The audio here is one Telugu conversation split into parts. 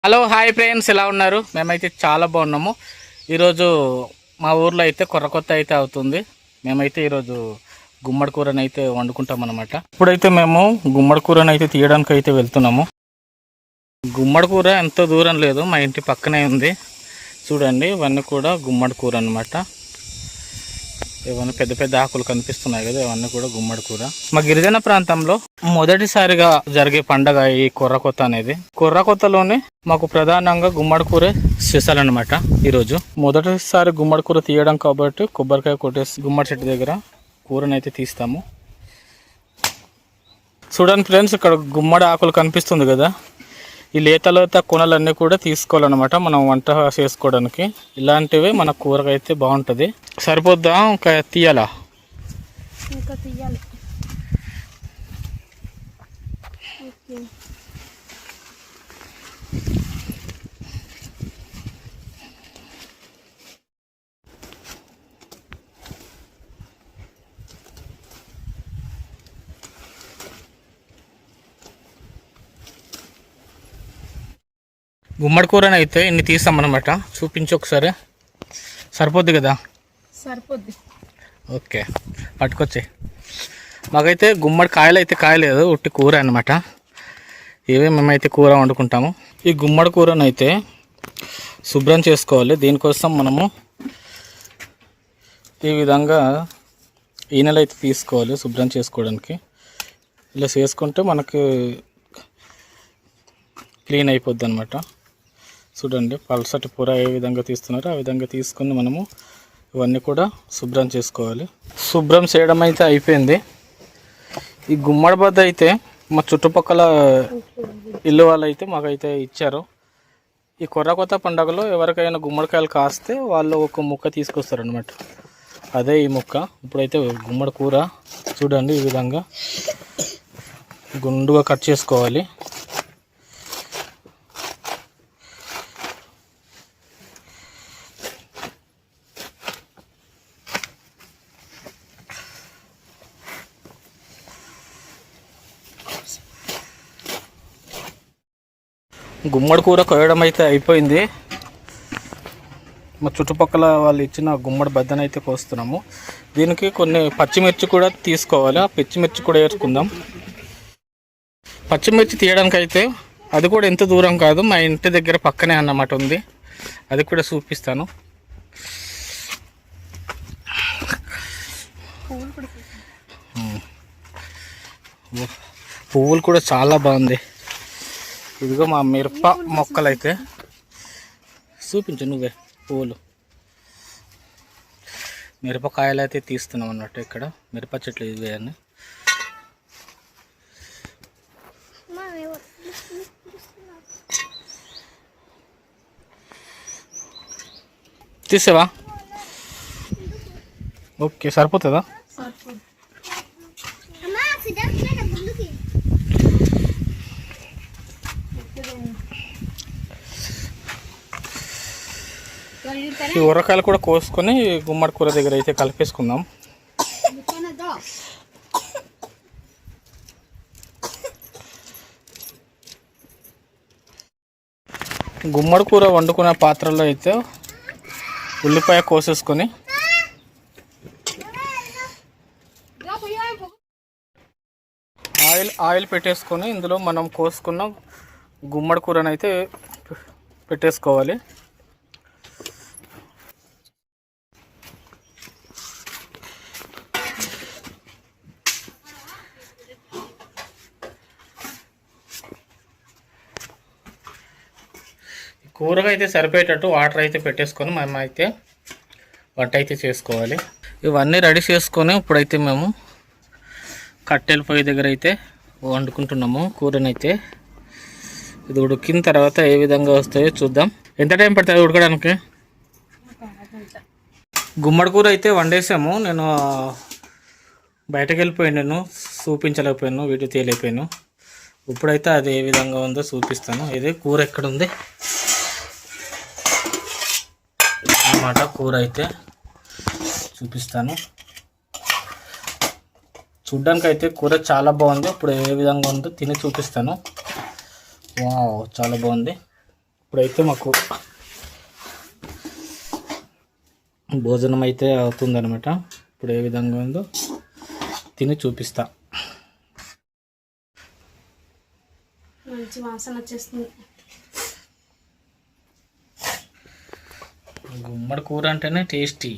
హలో హాయ్ ఫ్రెండ్స్, ఎలా ఉన్నారు? మేమైతే చాలా బాగున్నాము. ఈరోజు మా ఊర్లో అయితే కొత్త అయితే అవుతుంది. మేమైతే ఈరోజు గుమ్మడి కూరని అయితే వండుకుంటాం అన్నమాట. ఇప్పుడైతే మేము గుమ్మడి కూరని అయితే తీయడానికి అయితే వెళ్తున్నాము. గుమ్మడి కూర ఎంతో దూరం లేదు, మా ఇంటి పక్కనే ఉంది. చూడండి, ఇవన్నీ కూడా గుమ్మడి కూర అన్నమాట. ఇవన్నీ పెద్ద పెద్ద ఆకులు కనిపిస్తున్నాయి కదా, ఇవన్నీ కూడా గుమ్మడి కూర. మా గిరిజన ప్రాంతంలో మొదటిసారిగా జరిగే పండగ ఈ కొత్త అనేది. కొత్తలోనే మాకు ప్రధానంగా గుమ్మడి కూర స్పెషల్ అనమాట. ఈరోజు మొదటిసారి గుమ్మడి కూర తీయడం కాబట్టి కొబ్బరికాయ కొట్టేసి గుమ్మడి చెట్టు దగ్గర కూరనైతే తీస్తాము. చూడండి ఫ్రెండ్స్, ఇక్కడ గుమ్మడి ఆకులు కనిపిస్తుంది కదా, ఈ లేత కొనలన్నీ కూడా తీసుకోవాలన్నమాట మనం వంట చేసుకోవడానికి. ఇలాంటివి మన కూరకైతే బాగుంటుంది. సరిపోద్దా ఇంకా తీయాలా? ఇంకా తీయాలి. గుమ్మడి కూరని అయితే ఇన్ని తీస్తామన్నమాట. చూపించి ఒకసారి. సరిపోద్ది కదా? సరిపోద్ది. ఓకే, పట్టుకొచ్చి. మాకైతే గుమ్మడి కాయలు అయితే కాయలేదు, ఉట్టి కూర అనమాట. ఇవే మేమైతే కూర వండుకుంటాము. ఈ గుమ్మడి కూరని అయితే శుభ్రం చేసుకోవాలి. దీనికోసం మనము ఈ విధంగా ఈనెలు అయితే తీసుకోవాలి శుభ్రం చేసుకోవడానికి. ఇలా చేసుకుంటే మనకి క్లీన్ అయిపోద్ది అనమాట. చూడండి, పల్సటి కూర ఏ విధంగా తీస్తున్నారో ఆ విధంగా తీసుకుని మనము ఇవన్నీ కూడా శుభ్రం చేసుకోవాలి. శుభ్రం చేయడం అయితే అయిపోయింది. ఈ గుమ్మడి బద్ద అయితే మా చుట్టుపక్కల ఇల్లు వాళ్ళు అయితే మాకైతే ఇచ్చారు. ఈ కొత్త పండుగలో ఎవరికైనా గుమ్మడికాయలు కాస్తే వాళ్ళు ఒక ముక్క తీసుకొస్తారనమాట. అదే ఈ ముక్క. ఇప్పుడైతే గుమ్మడి కూర చూడండి, ఈ విధంగా గుండుగా కట్ చేసుకోవాలి. గుమ్మడి కూర కోయడం అయితే అయిపోయింది. మా చుట్టుపక్కల వాళ్ళు ఇచ్చిన గుమ్మడి బద్దనైతే కోస్తున్నాము. దీనికి కొన్ని పచ్చిమిర్చి కూడా తీసుకోవాలి. ఆ పచ్చిమిర్చి కూడా వేసుకుందాం. పచ్చిమిర్చి తీయడానికి అయితే అది కూడా ఎంత దూరం కాదు, మా ఇంటి దగ్గర పక్కనే అన్నమాట ఉంది. అది కూడా చూపిస్తాను. పువ్వులు కూడా చాలా బాగుంది. ఇదిగో మా మిరప మొక్కలు అయితే చూపించు నువ్వే. పువ్వులు, మిరపకాయలు అయితే తీస్తున్నాం అన్నట్టు. ఇక్కడ మిరప చెట్లు ఇవే అని. తీసావా? ఓకే, సరిపోతుందా? ఈ ఉరకాయలు కూడా కోసుకొని గుమ్మడి కూర దగ్గర అయితే కలిపేసుకుందాం. గుమ్మడి కూర వండుకునే పాత్రలో అయితే ఉల్లిపాయ కోసేసుకొని ఆయిల్ పెట్టేసుకొని ఇందులో మనం కోసుకున్న గుమ్మడి కూరని అయితే పెట్టేసుకోవాలి. కూరగా అయితే సరిపోయేటట్టు వాటర్ అయితే పెట్టేసుకొని మేము అయితే వంట అయితే చేసుకోవాలి. ఇవన్నీ రెడీ చేసుకొని ఇప్పుడైతే మేము కట్టెల పొయ్యి దగ్గర అయితే వండుకుంటున్నాము కూరనైతే. ఇది ఉడికిన తర్వాత ఏ విధంగా వస్తాయో చూద్దాం. ఎంత టైం పడుతుంది ఉడకడానికి? గుమ్మడి కూర అయితే వండేసాము. నేను బయటకు వెళ్ళిపోయాను, చూపించలేకపోయాను, వీడియో తీయలేకపోయాను. ఇప్పుడైతే అది ఏ విధంగా ఉందో చూపిస్తాను. ఇది కూర ఎక్కడ ఉంది అన్నమాట. కూర అయితే చూపిస్తాను. చూడ్డానికి అయితే కూర చాలా బాగుంది. ఇప్పుడు ఏ విధంగా ఉందో తిని చూపిస్తాను. వావ్, చాలా బాగుంది. ఇప్పుడైతే మాకు భోజనం అయితే అవుతుందన్నమాట. ఇప్పుడు ఏ విధంగా ఉందో తిని చూపిస్తా. మంచి వాసన వచ్చేస్తుంది. గుమ్మడి కూర అంటేనే టేస్టీ,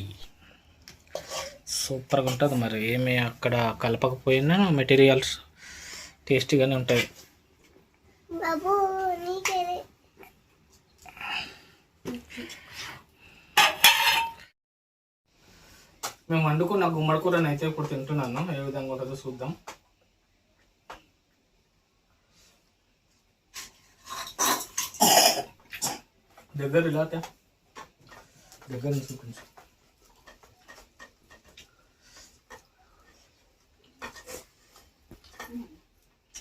సూపర్గా ఉంటుంది. మరి ఏమి అక్కడ కలపకపోయినా మెటీరియల్స్ టేస్టీగానే ఉంటాయి. మేము వండుకున్న గుమ్మడి కూరని అయితే ఇప్పుడు తింటున్నాను. ఏ విధంగా ఉంటుందో చూద్దాం. దగ్గర ఇలా దగ్గర నుంచి కొంచెం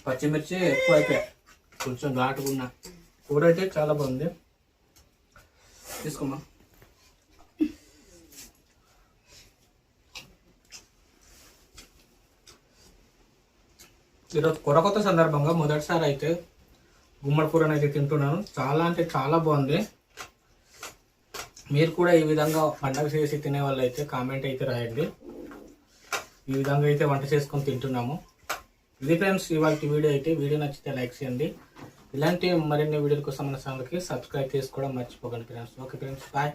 పచ్చిమిర్చి ఎక్కువ అయిపోయాయి, కొంచెం ఘాటుగా ఉన్న కూర అయితే చాలా బాగుంది. తీసుకోమా. ఈరోజు కొరకొత్త సందర్భంగా మొదటిసారి అయితే గుమ్మడి కూరని అయితే తింటున్నాను. చాలా అంటే చాలా బాగుంది. మీరు కూడా ఈ విధంగా పండగ చేసి తినే వాళ్ళు అయితే కామెంట్ అయితే రాయండి. ఈ విధంగా అయితే వంట చేసుకొని తింటున్నాము. ఇది ఫ్రెండ్స్ ఇవాళ వీడియో అయితే. వీడియో నచ్చితే లైక్ చేయండి. ఇలాంటి మరిన్ని వీడియోల కోసం మన ఛానల్కి సబ్స్క్రైబ్ చేసుకోవడం మర్చిపోకండి ఫ్రెండ్స్. Okay friends, bye.